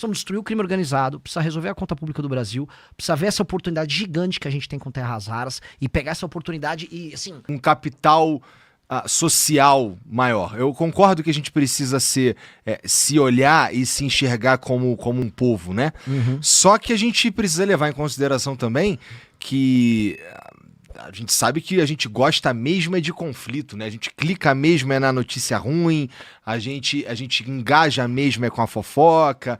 Precisamos destruir o crime organizado, precisa resolver a conta pública do Brasil, precisa ver essa oportunidade gigante que a gente tem com terras raras e pegar essa oportunidade e, assim... Um capital social maior. Eu concordo que a gente precisa se olhar e se enxergar como um povo, né? Só que a gente precisa levar em consideração também que... A gente sabe que a gente gosta mesmo é de conflito, né? A gente clica mesmo é na notícia ruim, a gente engaja mesmo é com a fofoca,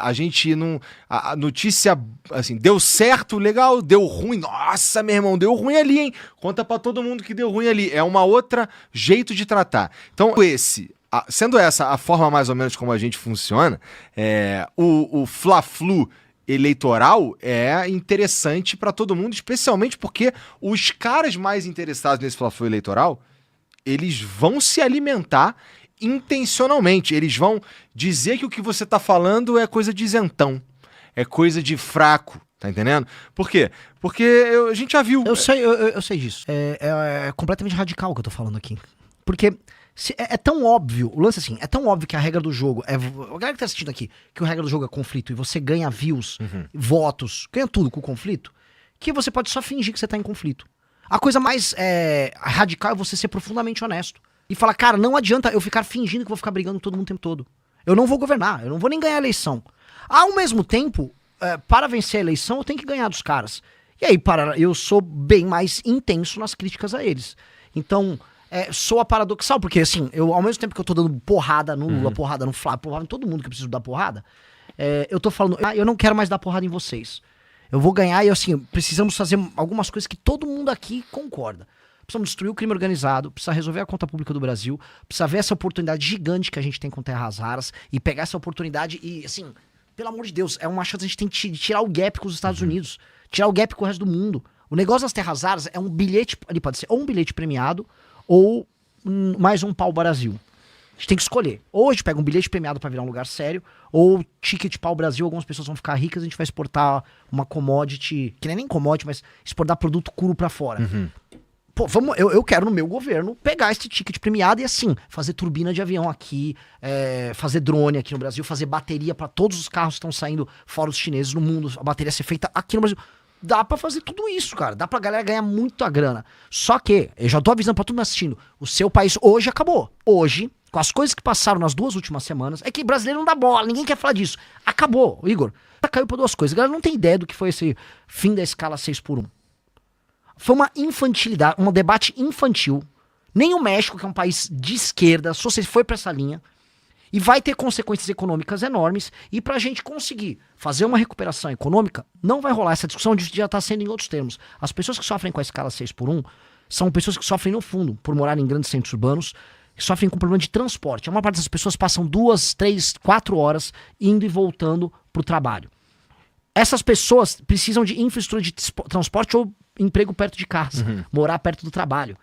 a gente não... A notícia, assim, deu certo, legal, deu ruim, nossa, meu irmão, deu ruim ali, hein? Conta pra todo mundo que deu ruim ali. É uma outra jeito de tratar. Então, sendo essa a forma mais ou menos como a gente funciona, o Fla-Flu eleitoral é interessante para todo mundo, especialmente porque os caras mais interessados nesse Fla-Flu eleitoral, eles vão se alimentar intencionalmente, eles vão dizer que o que você tá falando é coisa de isentão, é coisa de fraco, tá entendendo? Por quê? Porque a gente já viu... Eu sei disso. É completamente radical o que eu tô falando aqui. Porque... É tão óbvio, o lance assim, é tão óbvio que a regra do jogo, a galera que tá assistindo aqui, que a regra do jogo é conflito e você ganha views, votos, ganha tudo com o conflito, que você pode só fingir que você tá em conflito. A coisa mais radical é você ser profundamente honesto e falar, cara, não adianta eu ficar fingindo que vou ficar brigando com todo mundo o tempo todo. Eu não vou governar, eu não vou nem ganhar a eleição. Ao mesmo tempo, para vencer a eleição, eu tenho que ganhar dos caras. E aí, eu sou bem mais intenso nas críticas a eles. Então... soa paradoxal, porque assim, ao mesmo tempo que eu tô dando porrada no Lula, porrada no Flávio, porrada em todo mundo que eu preciso dar porrada, eu tô falando, eu não quero mais dar porrada em vocês. Eu vou ganhar e assim, precisamos fazer algumas coisas que todo mundo aqui concorda. Precisamos destruir o crime organizado, precisa resolver a conta pública do Brasil, precisa ver essa oportunidade gigante que a gente tem com terras raras e pegar essa oportunidade e, assim, pelo amor de Deus, é uma chance de a gente tem que tirar o gap com os Estados Unidos, tirar o gap com o resto do mundo. O negócio das terras raras é um bilhete, ele pode ser ou um bilhete premiado, ou mais um pau Brasil. A gente tem que escolher. Ou a gente pega um bilhete premiado pra virar um lugar sério, ou ticket pau Brasil, algumas pessoas vão ficar ricas, a gente vai exportar uma commodity, que nem commodity, mas exportar produto cru pra fora. Pô, eu quero no meu governo pegar esse ticket premiado e assim, fazer turbina de avião aqui, fazer drone aqui no Brasil, fazer bateria pra todos os carros que estão saindo fora os chineses no mundo, a bateria ser feita aqui no Brasil. Dá pra fazer tudo isso, cara. Dá pra galera ganhar muita grana. Só que, eu já tô avisando pra todo mundo assistindo, o seu país hoje acabou. Hoje, com as coisas que passaram nas 2 últimas semanas, é que brasileiro não dá bola, ninguém quer falar disso. Acabou, Igor. Caiu pra 2 coisas. A galera não tem ideia do que foi esse fim da escala 6x1. Foi uma infantilidade, um debate infantil. Nem o México, que é um país de esquerda, só se foi pra essa linha. E vai ter consequências econômicas enormes. E pra gente conseguir fazer uma recuperação econômica, não vai rolar. Essa discussão já está sendo em outros termos. As pessoas que sofrem com a escala 6x1 são pessoas que sofrem no fundo, por morar em grandes centros urbanos, que sofrem com problema de transporte. A maior parte dessas pessoas passam 2, 3, 4 horas indo e voltando pro trabalho. Essas pessoas precisam de infraestrutura de transporte ou emprego perto de casa, morar perto do trabalho.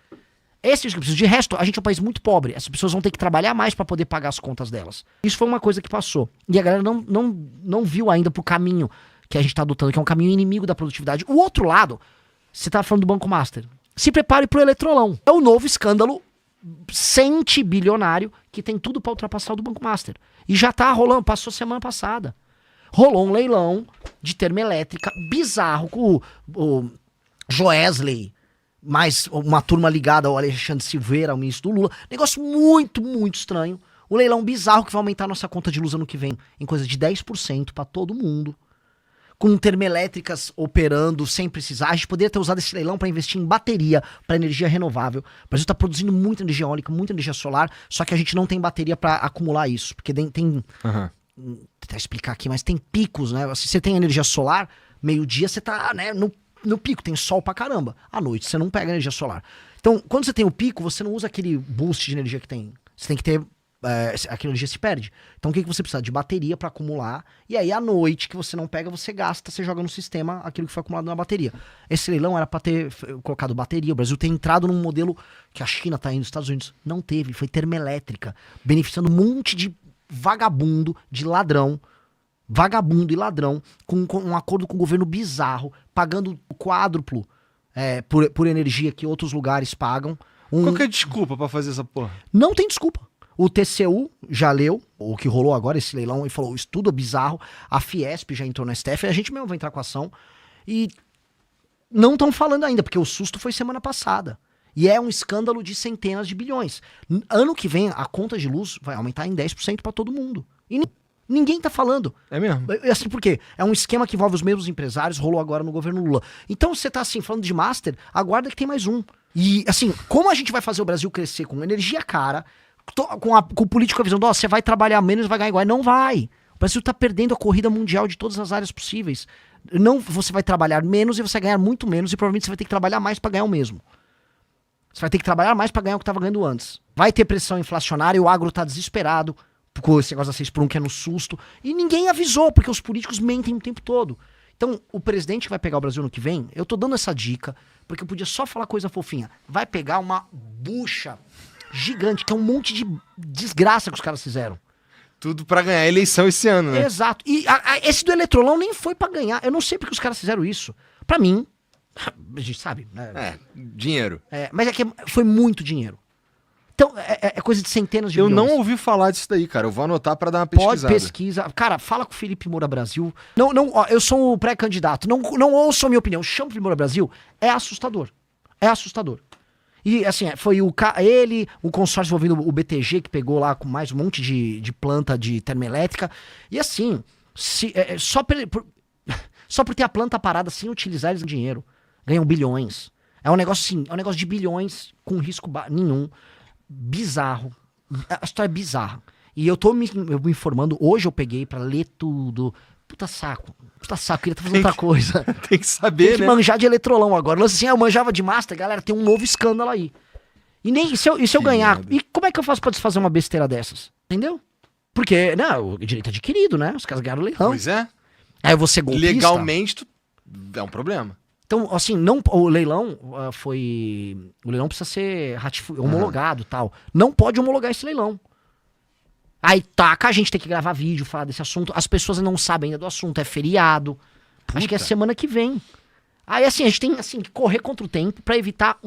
Esse que precisa. De resto, a gente é um país muito pobre. Essas pessoas vão ter que trabalhar mais para poder pagar as contas delas. Isso foi uma coisa que passou. E a galera não viu ainda pro caminho que a gente tá adotando, que é um caminho inimigo da produtividade. O outro lado, você tá falando do Banco Master. Se prepare pro Eletrolão. É o novo escândalo centibilionário que tem tudo para ultrapassar o do Banco Master. E já tá rolando, passou semana passada. Rolou um leilão de termoelétrica bizarro com o Joesley, mais uma turma ligada ao Alexandre Silveira, ao ministro do Lula. Negócio muito, muito estranho. Um leilão bizarro que vai aumentar nossa conta de luz ano que vem em coisa de 10% para todo mundo. Com termoelétricas operando sem precisar. A gente poderia ter usado esse leilão para investir em bateria, para energia renovável. O Brasil está produzindo muita energia eólica, muita energia solar, só que a gente não tem bateria para acumular isso. Porque tem vou tentar explicar aqui, mas tem picos, né? Se você tem energia solar, meio-dia você tá, né, no pico, tem sol pra caramba. À noite você não pega energia solar. Então, quando você tem o pico, você não usa aquele boost de energia que tem. Você tem que ter... aquela energia se perde. Então o que você precisa? De bateria pra acumular. E aí à noite que você não pega, você gasta, você joga no sistema aquilo que foi acumulado na bateria. Esse leilão era pra ter colocado bateria. O Brasil tem entrado num modelo que a China tá indo, os Estados Unidos não teve. Foi termoelétrica, beneficiando um monte de vagabundo, de ladrão. Vagabundo e ladrão, com um acordo com o governo bizarro, pagando o quádruplo por energia que outros lugares pagam. Qual que é a desculpa pra fazer essa porra? Não tem desculpa. O TCU já leu o que rolou agora, esse leilão, e falou, o estudo é bizarro, a Fiesp já entrou no STF, a gente mesmo vai entrar com a ação, e não estão falando ainda, porque o susto foi semana passada. E é um escândalo de centenas de bilhões. Ano que vem, a conta de luz vai aumentar em 10% para todo mundo. E ninguém tá falando. É mesmo? Assim, por quê? É um esquema que envolve os mesmos empresários, rolou agora no governo Lula. Então, você tá assim, falando de master, aguarda que tem mais um. E, assim, como a gente vai fazer o Brasil crescer com energia cara, com o político avisando, você vai trabalhar menos e vai ganhar igual. Não vai. O Brasil tá perdendo a corrida mundial de todas as áreas possíveis. Não, você vai trabalhar menos e você vai ganhar muito menos e provavelmente você vai ter que trabalhar mais pra ganhar o mesmo. Você vai ter que trabalhar mais pra ganhar o que tava ganhando antes. Vai ter pressão inflacionária, o agro tá desesperado com esse negócio da 6x1 que é no susto. E ninguém avisou, porque os políticos mentem o tempo todo. Então, o presidente que vai pegar o Brasil no que vem, eu tô dando essa dica, porque eu podia só falar coisa fofinha. Vai pegar uma bucha gigante, que é um monte de desgraça que os caras fizeram. Tudo pra ganhar a eleição esse ano, né? Exato. E esse do eletrolão nem foi pra ganhar. Eu não sei porque os caras fizeram isso. Pra mim, a gente sabe, né? Dinheiro. Mas é que foi muito dinheiro. Então, é coisa de centenas de Eu milhões. não ouvi falar disso daí, cara. Eu vou anotar pra dar uma pesquisada. Pode pesquisa. Cara, fala com o Felipe Moura Brasil. Não, ó, eu sou um pré-candidato. Não ouçam a minha opinião. Chama o Felipe Moura Brasil. É assustador. É assustador. E assim, foi ele, o consórcio envolvendo o BTG, que pegou lá com mais um monte de planta de termoelétrica. E assim, só por ter a planta parada sem utilizar eles ganham dinheiro. Ganham bilhões. É um negócio assim, é um negócio de bilhões com risco nenhum. Bizarro. A história é bizarra. E eu tô me informando. Hoje eu peguei pra ler tudo. Puta saco, queria estar fazendo outra coisa. Tem que saber, Tem que manjar de eletrolão agora. Lance assim, eu manjava de master, galera, tem um novo escândalo aí. E se eu ganhar? Merda. E como é que eu faço pra desfazer uma besteira dessas? Entendeu? Porque, não, o direito adquirido, né? Os caras ganharam o leilão. Pois é. Aí eu vou ser golpista. Legalmente, é um problema. Então, assim, o leilão foi... O leilão precisa ser homologado e tal. Não pode homologar esse leilão. Aí taca, a gente tem que gravar vídeo, falar desse assunto. As pessoas não sabem ainda do assunto, é feriado. Puta. Acho que é semana que vem. Aí, assim, a gente tem que correr contra o tempo pra evitar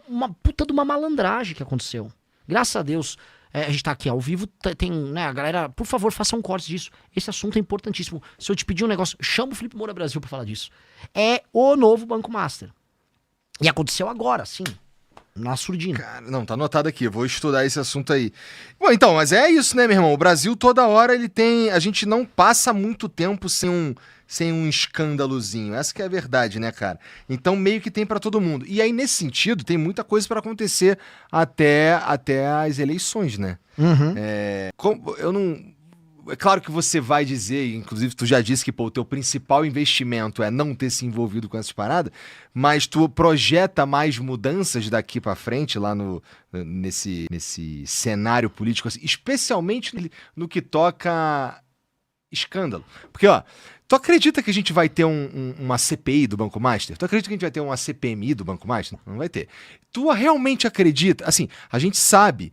uma puta de uma malandragem que aconteceu. Graças a Deus, a gente tá aqui ao vivo, tem, né, a galera, por favor, faça um corte disso. Esse assunto é importantíssimo. Se eu te pedir um negócio, chama o Felipe Moura Brasil pra falar disso. É o novo Banco Master. E aconteceu agora, sim. Na surdina. Cara, não, tá anotado aqui, eu vou estudar esse assunto aí. Bom, então, mas é isso, né, meu irmão? O Brasil toda hora ele tem... A gente não passa muito tempo sem um escândalozinho. Essa que é a verdade, né, cara? Então meio que tem pra todo mundo. E aí, nesse sentido, tem muita coisa pra acontecer até as eleições, né? Uhum. Eu não... É claro que você vai dizer, inclusive tu já disse que o teu principal investimento é não ter se envolvido com essas paradas, mas tu projeta mais mudanças daqui pra frente lá nesse cenário político, assim, especialmente no que toca escândalo. Porque, ó, tu acredita que a gente vai ter uma CPI do Banco Master? Tu acredita que a gente vai ter uma CPMI do Banco Master? Não vai ter. Tu realmente acredita? Assim, a gente sabe...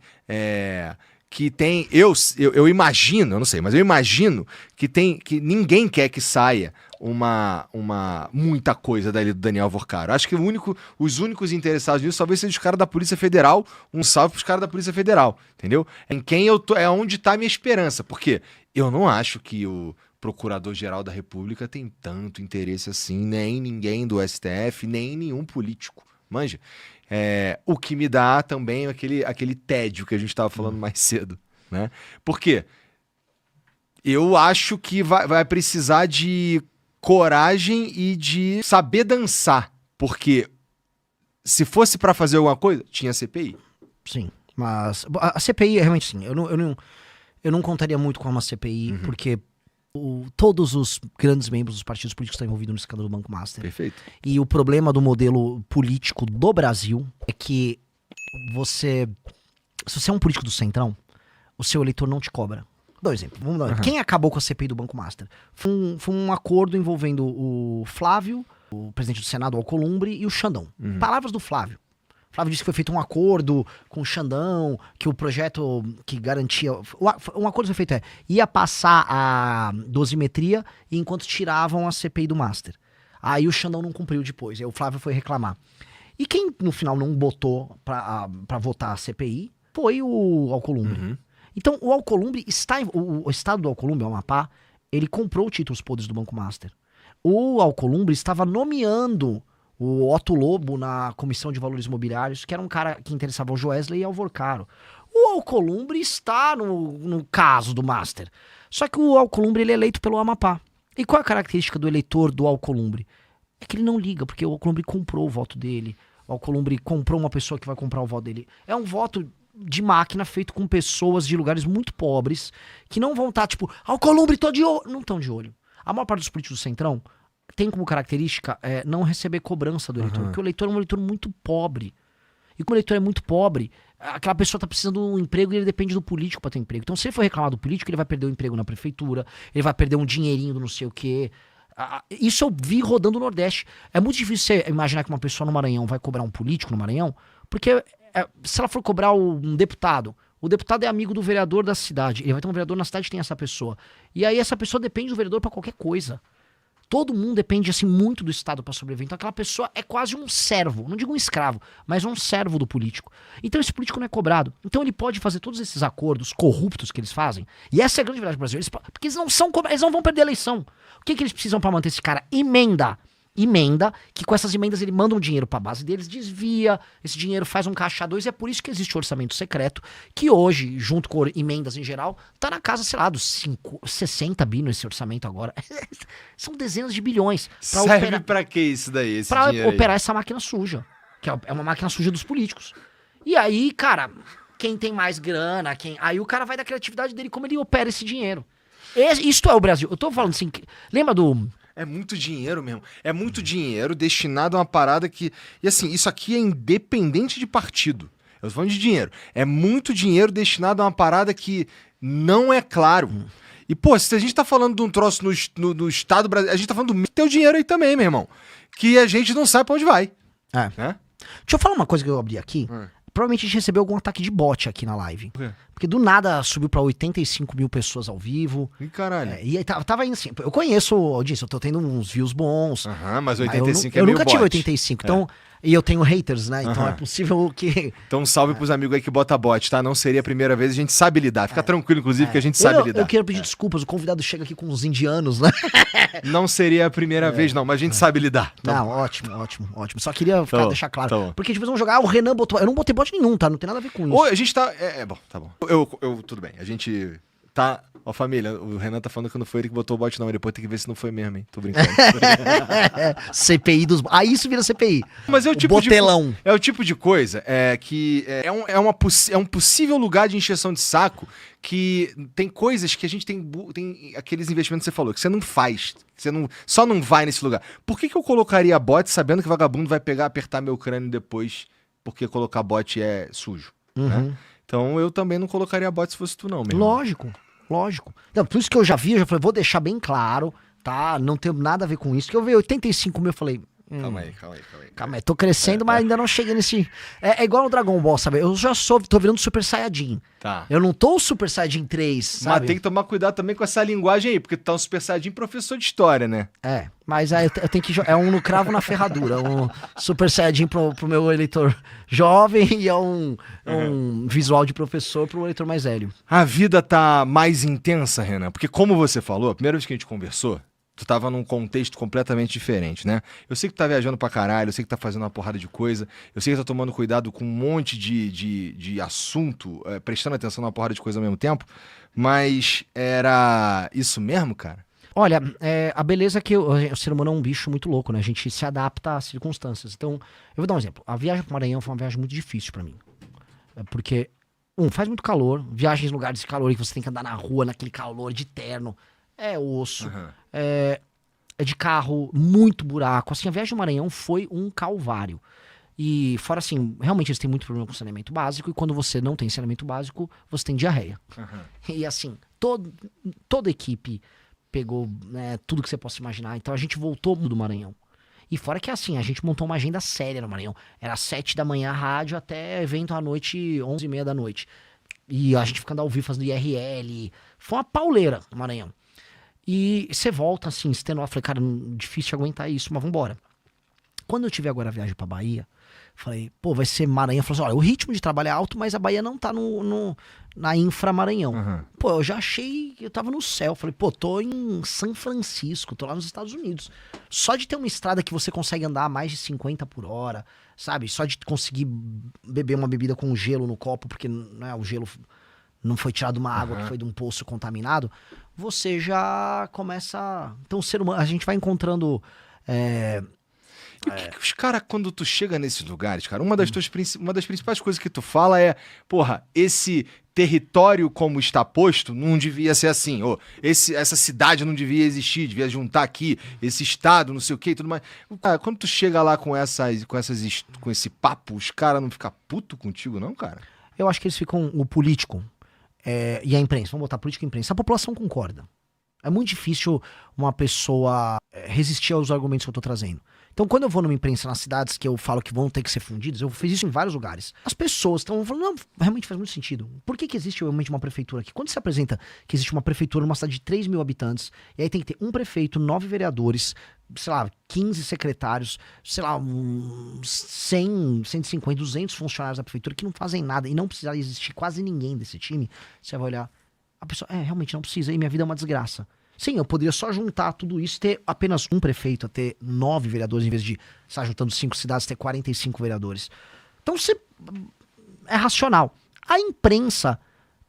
que tem, eu imagino, eu não sei, mas eu imagino que ninguém quer que saia muita coisa dali do Daniel Vorcaro. Acho que os únicos interessados nisso talvez sejam os caras da Polícia Federal. Um salve pros caras da Polícia Federal, entendeu? Em quem eu tô, é onde tá a minha esperança, porque eu não acho que o Procurador-Geral da República tem tanto interesse assim, nem ninguém do STF, nem nenhum político, manja? O que me dá também aquele tédio que a gente estava falando mais cedo, né? Por quê? Eu acho que vai precisar de coragem e de saber dançar, porque se fosse para fazer alguma coisa, tinha CPI. Sim, mas a CPI é realmente sim. Eu não contaria muito com uma CPI, porque todos os grandes membros dos partidos políticos estão envolvidos no escândalo do Banco Master. Perfeito. E o problema do modelo político do Brasil é que se você é um político do Centrão, o seu eleitor não te cobra. Dá um exemplo. Vamos dar. Quem acabou com a CPI do Banco Master? Foi um acordo envolvendo o Flávio, o presidente do Senado, o Alcolumbre, e o Xandão. Palavras do Flávio. Flávio disse que foi feito um acordo com o Xandão, que o projeto que garantia... Um acordo foi feito, ia passar a dosimetria enquanto tiravam a CPI do Master. Aí o Xandão não cumpriu depois, aí o Flávio foi reclamar. E quem no final não botou pra votar a CPI foi o Alcolumbre. Uhum. Então, o Alcolumbre está... O estado do Alcolumbre, o Amapá, ele comprou títulos podres do Banco Master. O Alcolumbre estava nomeando o Otto Lobo na Comissão de Valores Imobiliários, que era um cara que interessava ao Joesley e ao Vorcaro. O Alcolumbre está no caso do Master. Só que o Alcolumbre ele é eleito pelo Amapá. E qual é a característica do eleitor do Alcolumbre? É que ele não liga, porque o Alcolumbre comprou o voto dele. O Alcolumbre comprou uma pessoa que vai comprar o voto dele. É um voto de máquina feito com pessoas de lugares muito pobres que não vão estar, tipo, Alcolumbre, tô de olho. Não estão de olho. A maior parte dos políticos do Centrão tem como característica não receber cobrança do eleitor, porque o eleitor é um eleitor muito pobre. E como o eleitor é muito pobre, aquela pessoa tá precisando de um emprego e ele depende do político para ter um emprego. Então, se ele for reclamar do político, ele vai perder o emprego na prefeitura, ele vai perder um dinheirinho do não sei o quê. Isso eu vi rodando no Nordeste. É muito difícil você imaginar que uma pessoa no Maranhão vai cobrar um político no Maranhão, porque se ela for cobrar um deputado, o deputado é amigo do vereador da cidade. Ele vai ter um vereador na cidade que tem essa pessoa. E aí essa pessoa depende do vereador para qualquer coisa. Todo mundo depende assim muito do Estado para sobreviver. Então aquela pessoa é quase um servo, não digo um escravo, mas um servo do político. Então esse político não é cobrado. Então ele pode fazer todos esses acordos corruptos que eles fazem. E essa é a grande verdade do Brasil. Porque eles não são cobrados, eles não vão perder a eleição. O que eles precisam para manter esse cara? Emenda, que com essas emendas ele manda um dinheiro pra base deles, desvia, esse dinheiro faz um caixa 2, e é por isso que existe o orçamento secreto, que hoje, junto com emendas em geral, tá na casa, sei lá, dos 60 bi nesse orçamento agora. São dezenas de bilhões. Serve pra que isso daí, esse pra dinheiro aí? operar essa máquina suja, que é uma máquina suja dos políticos. E aí, cara, quem tem mais grana, aí o cara vai da criatividade dele, como ele opera esse dinheiro. Isto é o Brasil. Eu tô falando assim, lembra do... É muito dinheiro mesmo. É muito dinheiro destinado a uma parada que... E assim, isso aqui é independente de partido. Eu tô falando de dinheiro. É muito dinheiro destinado a uma parada que não é claro. E, pô, se a gente tá falando de um troço no Estado brasileiro, a gente tá falando do teu dinheiro aí também, meu irmão. Que a gente não sabe pra onde vai. Né? Deixa eu falar uma coisa que eu abri aqui. Provavelmente a gente recebeu algum ataque de bot aqui na live. Por quê? Porque do nada subiu pra 85 mil pessoas ao vivo. Ih, caralho. E aí tava indo assim. Eu conheço a audiência, eu tô tendo uns views bons. Mas 85 eu é meio nunca tive bot. 85, então... E eu tenho haters, né? Então é possível que... Então salve pros amigos aí que bota bot, tá? Não seria a primeira vez, a gente sabe lidar. Fica tranquilo, inclusive, que a gente sabe lidar. Eu quero pedir desculpas, o convidado chega aqui com uns indianos, né? Não seria a primeira vez, não, mas a gente sabe lidar. Tá Não, bom. ótimo. Só queria deixar claro. tá bom. Porque tipo, eles vão jogar, o Renan botou... Eu não botei bot nenhum, tá? Não tem nada a ver com isso. Ou a gente tá... bom, tá bom. Tudo bem, a gente tá... Ó, família, o Renan tá falando que não foi ele que botou o bot, não. E depois tem que ver se não foi mesmo, hein? Tô brincando. CPI dos... Aí isso vira CPI. Mas é o tipo botelão. É o tipo de coisa que é um possível lugar de encheção de saco que tem coisas que a gente tem aqueles investimentos que você falou, que você não faz. Você só não vai nesse lugar. Por que eu colocaria bot sabendo que vagabundo vai apertar meu crânio depois porque colocar bot é sujo? Né? Então eu também não colocaria bot se fosse tu não, meu irmão. Lógico. Não, por isso que eu já vi, eu já falei, vou deixar bem claro, tá? Não tem nada a ver com isso. Que eu vi 85 mil, eu falei... Calma aí. Tô crescendo, mas ainda não cheguei nesse... É igual no Dragon Ball, sabe? Eu já tô virando Super Saiyajin. Tá. Eu não tô o Super Saiyajin 3, sabe? Mas tem que tomar cuidado também com essa linguagem aí, porque tu tá um Super Saiyajin professor de história, né? Mas aí eu tenho que... É um no cravo na ferradura. Um Super Saiyajin pro meu eleitor jovem e é um visual de professor pro eleitor mais velho. A vida tá mais intensa, Renan, porque como você falou, a primeira vez que a gente conversou, tu tava num contexto completamente diferente, né? Eu sei que tu tá viajando pra caralho, eu sei que tá fazendo uma porrada de coisa, eu sei que tá tomando cuidado com um monte de assunto, prestando atenção numa porrada de coisa ao mesmo tempo, mas era isso mesmo, cara? Olha, a beleza é que o ser humano é um bicho muito louco, né? A gente se adapta às circunstâncias. Então, eu vou dar um exemplo. A viagem pro Maranhão foi uma viagem muito difícil pra mim. Porque, faz muito calor, viagens em lugares de calor que você tem que andar na rua, naquele calor de terno, é osso, é de carro, muito buraco. Assim, a viagem do Maranhão foi um calvário. E fora assim, realmente eles têm muito problema com saneamento básico, e quando você não tem saneamento básico, você tem diarreia. E assim, toda a equipe pegou, né, tudo que você possa imaginar. Então a gente voltou do Maranhão. E fora que assim, a gente montou uma agenda séria no Maranhão. Era 7 da manhã rádio até evento à noite, 11h30 da noite. E a gente ficando ao vivo fazendo IRL. Foi uma pauleira no Maranhão. E você volta assim, extenuado. Falei, cara, difícil aguentar isso, mas vambora. Quando eu tive agora a viagem pra Bahia, Falei, pô, vai ser Maranhão. Falei assim, olha, o ritmo de trabalho é alto, mas a Bahia não tá na infra Maranhão. Pô, eu já achei que eu tava no céu. Falei, pô, tô em São Francisco, tô lá nos Estados Unidos. Só de ter uma estrada que você consegue andar a mais de 50 por hora, sabe? Só de conseguir beber uma bebida com gelo no copo, porque né, o gelo não foi tirado de uma água que foi de um poço contaminado, você já começa... Então, o ser humano, a gente vai encontrando... E o que os caras, quando tu chega nesses lugares, cara, uma das principais coisas que tu fala é, porra, esse território como está posto não devia ser assim, ou essa cidade não devia existir, devia juntar aqui, esse estado, não sei o que e tudo mais. Cara, quando tu chega lá com esse papo, os caras não ficam puto contigo, não, cara? Eu acho que eles ficam, o político e a imprensa, vamos botar política e imprensa, a população concorda. É muito difícil uma pessoa resistir aos argumentos que eu tô trazendo. Então, quando eu vou numa imprensa nas cidades que eu falo que vão ter que ser fundidos, eu fiz isso em vários lugares. As pessoas estão falando, não, realmente faz muito sentido. Por que existe realmente uma prefeitura aqui? Quando se apresenta que existe uma prefeitura numa cidade de 3 mil habitantes, e aí tem que ter um prefeito, 9 vereadores, sei lá, 15 secretários, sei lá, 100, 150, 200 funcionários da prefeitura que não fazem nada e não precisa existir quase ninguém desse time, você vai olhar, a pessoa, realmente não precisa, e minha vida é uma desgraça. Sim, eu poderia só juntar tudo isso e ter apenas um prefeito, ter 9 vereadores, em vez de estar juntando 5 cidades, ter 45 vereadores. Então é racional. A imprensa,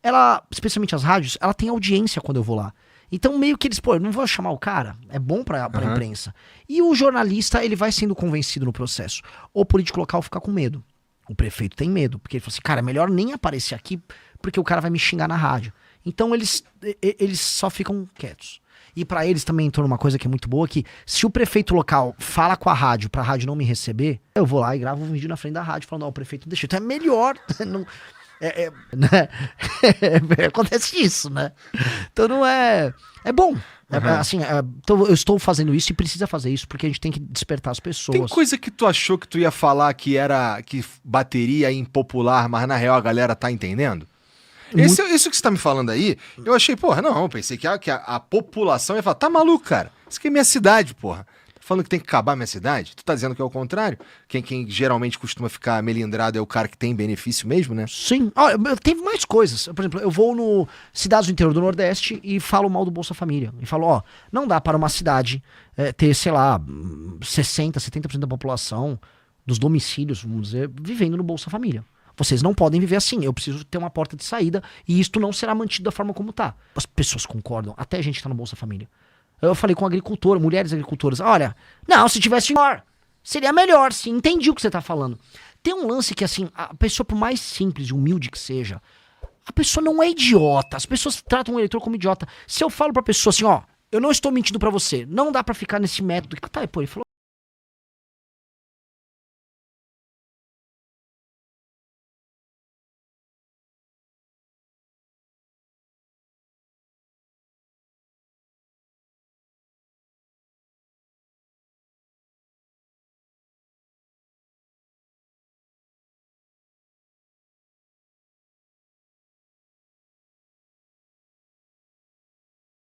ela, especialmente as rádios, ela tem audiência quando eu vou lá. Então meio que eles, pô, eu não vou chamar o cara, é bom pra imprensa. E o jornalista, ele vai sendo convencido no processo. O político local fica com medo. O prefeito tem medo, porque ele fala assim, cara, é melhor nem aparecer aqui, porque o cara vai me xingar na rádio. Então eles só ficam quietos. E pra eles também entrou numa coisa que é muito boa, que se o prefeito local fala com a rádio pra rádio não me receber, eu vou lá e gravo um vídeo na frente da rádio falando, ó, o prefeito deixa. Então é melhor. Não, né? Acontece isso, né? Então não é... É bom. Assim, então eu estou fazendo isso e precisa fazer isso porque a gente tem que despertar as pessoas. Tem coisa que tu achou que tu ia falar que bateria impopular, mas na real a galera tá entendendo? Isso que você tá me falando aí, eu achei, porra, não, eu pensei que a população ia falar, tá maluco, cara, isso aqui é minha cidade, porra. Tá falando que tem que acabar a minha cidade? Tu tá dizendo que é o contrário? Quem geralmente costuma ficar melindrado é o cara que tem benefício mesmo, né? Sim. Olha, teve mais coisas. Por exemplo, eu vou no cidades do interior do Nordeste e falo mal do Bolsa Família. E falo, não dá para uma cidade ter, sei lá, 60%, 70% da população, dos domicílios, vamos dizer, vivendo no Bolsa Família. Vocês não podem viver assim, eu preciso ter uma porta de saída e isto não será mantido da forma como tá. As pessoas concordam, até a gente que tá no Bolsa Família. Eu falei com agricultora, mulheres agricultoras, olha, não, se tivesse melhor, seria melhor, sim, entendi o que você tá falando. Tem um lance que, assim, a pessoa, por mais simples e humilde que seja, a pessoa não é idiota, as pessoas tratam o eleitor como idiota. Se eu falo pra pessoa assim, eu não estou mentindo pra você, não dá pra ficar nesse método, tá, pô, ele falou,